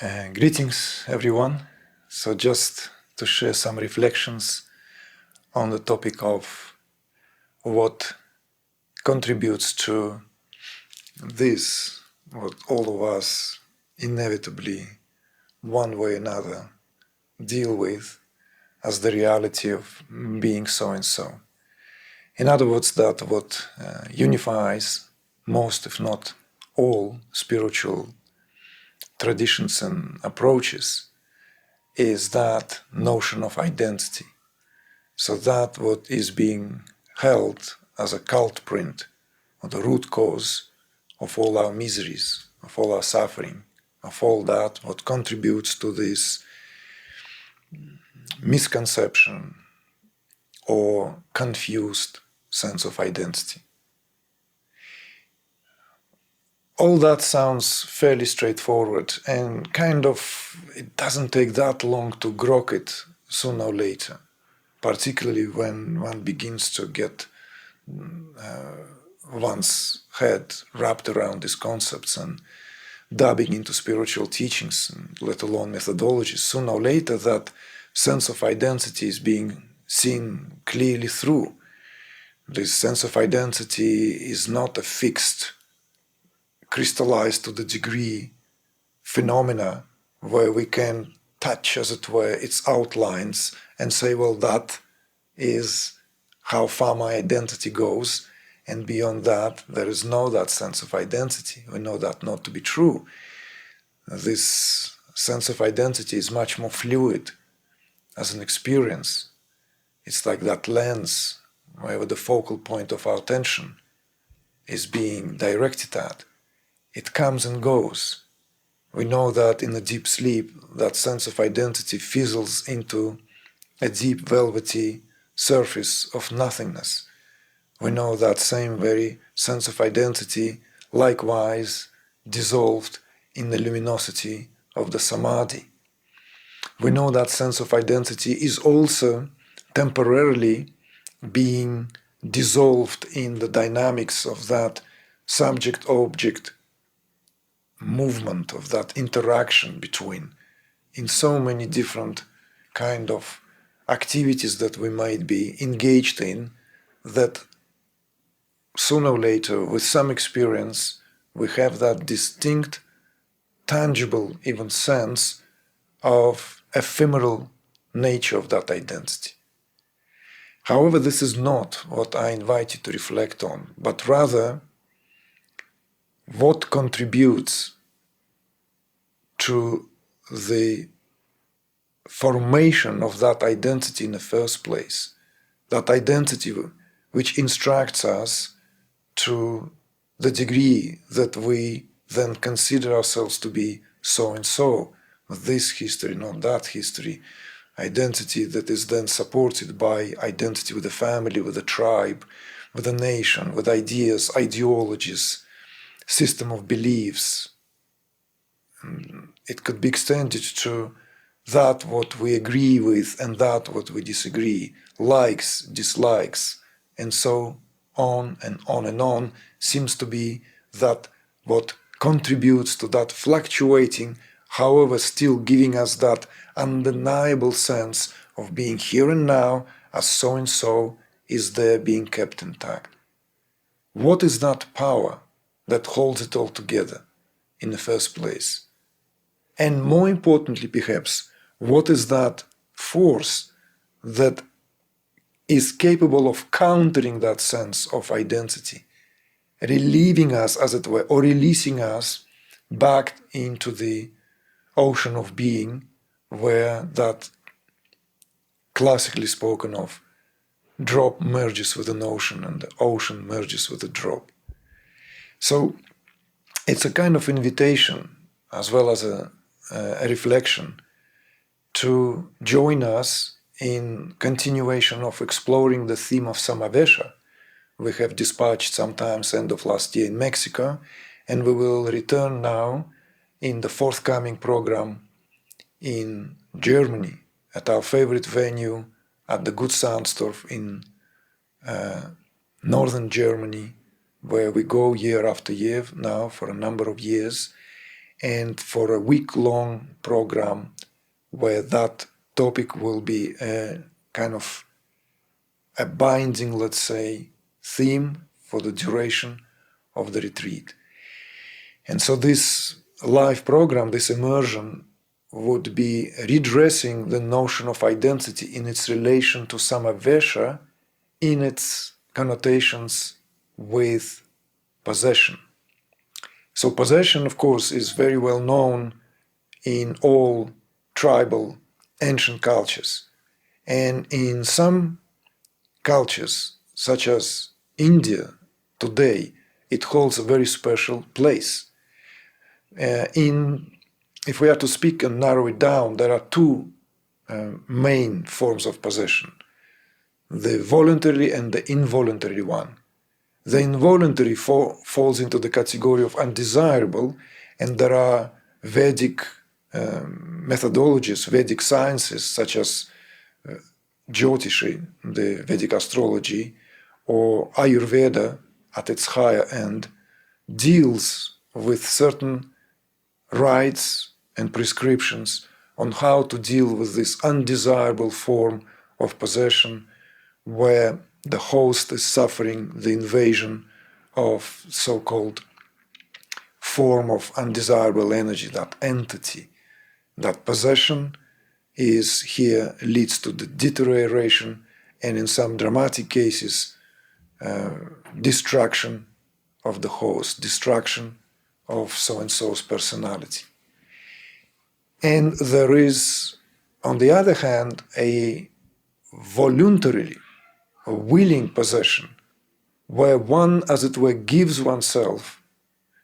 Greetings, everyone. So just to share some reflections on the topic of what contributes to this, what all of us inevitably, one way or another, deal with as the reality of being so-and-so. In other words, that what unifies most, if not all, spiritual traditions and approaches is that notion of identity. So that what is being held as a cult print, or the root cause of all our miseries, of all our suffering, of all that what contributes to this misconception or confused sense of identity. All that sounds fairly straightforward and kind of, it doesn't take that long to grok it sooner or later, particularly when one begins to get one's head wrapped around these concepts and dabbing into spiritual teachings, let alone methodologies. Sooner or later that sense of identity is being seen clearly through. This sense of identity is not a fixed, crystallized to the degree phenomena where we can touch, as it were, its outlines and say, well, that is how far my identity goes, and beyond that there is no that sense of identity. We know that not to be true. This sense of identity is much more fluid as an experience. It's like that lens wherever the focal point of our attention is being directed at. It comes and goes. We know that in a deep sleep, that sense of identity fizzles into a deep velvety surface of nothingness. We know that same very sense of identity likewise dissolved in the luminosity of the samadhi. We know that sense of identity is also temporarily being dissolved in the dynamics of that subject-object movement, of that interaction between, in so many different kind of activities that we might be engaged in, that sooner or later, with some experience, we have that distinct, tangible even sense of ephemeral nature of that identity. However, this is not what I invite you to reflect on, but rather what contributes to the formation of that identity in the first place, that identity which instructs us to the degree that we then consider ourselves to be so-and-so, with this history, not that history, identity that is then supported by identity with the family, with the tribe, with the nation, with ideas, ideologies, system of beliefs. It could be extended to that what we agree with and that what we disagree, likes, dislikes, and so on and on and on, seems to be that what contributes to that fluctuating, however still giving us that undeniable sense of being here and now as so-and-so is there being kept intact. What is that power that holds it all together in the first place? And more importantly, perhaps, what is that force that is capable of countering that sense of identity, relieving us, as it were, or releasing us back into the ocean of being, where that classically spoken of drop merges with an ocean and the ocean merges with a drop. So it's a kind of invitation as well as a reflection to join us in continuation of exploring the theme of Samavesha. We have dispatched sometimes end of last year in Mexico, and we will return now in the forthcoming program in Germany at our favorite venue at the Gut Saunstorf in northern Germany, where we go year after year now for a number of years. and for a week-long program where that topic will be a kind of a binding, let's say, theme for the duration of the retreat. And so this live program, this immersion, would be redressing the notion of identity in its relation to samavesha, in its connotations with possession. So possession, of course, is very well known in all tribal ancient cultures. And in some cultures, such as India today, it holds a very special place. If we are to speak and narrow it down, there are two main forms of possession: the voluntary and the involuntary one. The involuntary falls into the category of undesirable, and there are Vedic methodologies, Vedic sciences such as Jyotishi, the Vedic astrology, or Ayurveda at its higher end, deals with certain rites and prescriptions on how to deal with this undesirable form of possession where the host is suffering the invasion of so-called form of undesirable energy, that entity. That possession is here leads to the deterioration and in some dramatic cases destruction of the host, destruction of so-and-so's personality. And there is, on the other hand, a voluntarily, a willing possession, where one, as it were, gives oneself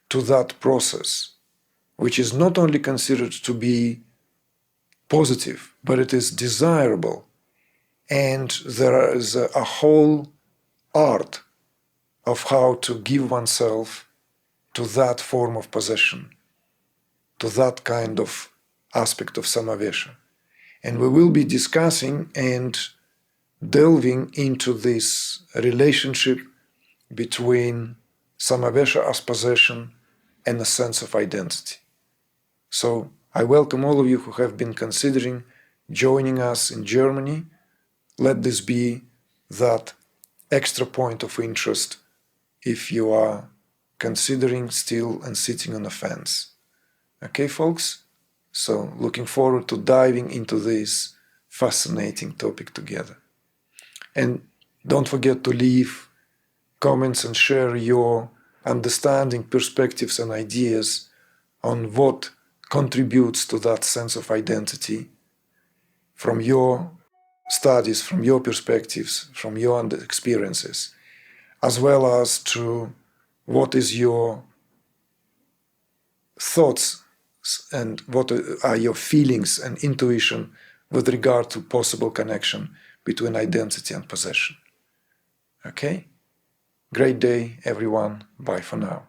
to that process, which is not only considered to be positive, but it is desirable. And there is a whole art of how to give oneself to that form of possession, to that kind of aspect of samavesha. And we will be discussing and delving into this relationship between samavesha as possession and a sense of identity. So I welcome all of you who have been considering joining us in Germany. Let this be that extra point of interest if you are considering still and sitting on the fence. Okay, folks? So looking forward to diving into this fascinating topic together. And don't forget to leave comments and share your understanding, perspectives, and ideas on what contributes to that sense of identity from your studies, from your perspectives, from your experiences, as well as to what is your thoughts and what are your feelings and intuition with regard to possible connection between identity and possession. Okay? Great day, everyone. Bye for now.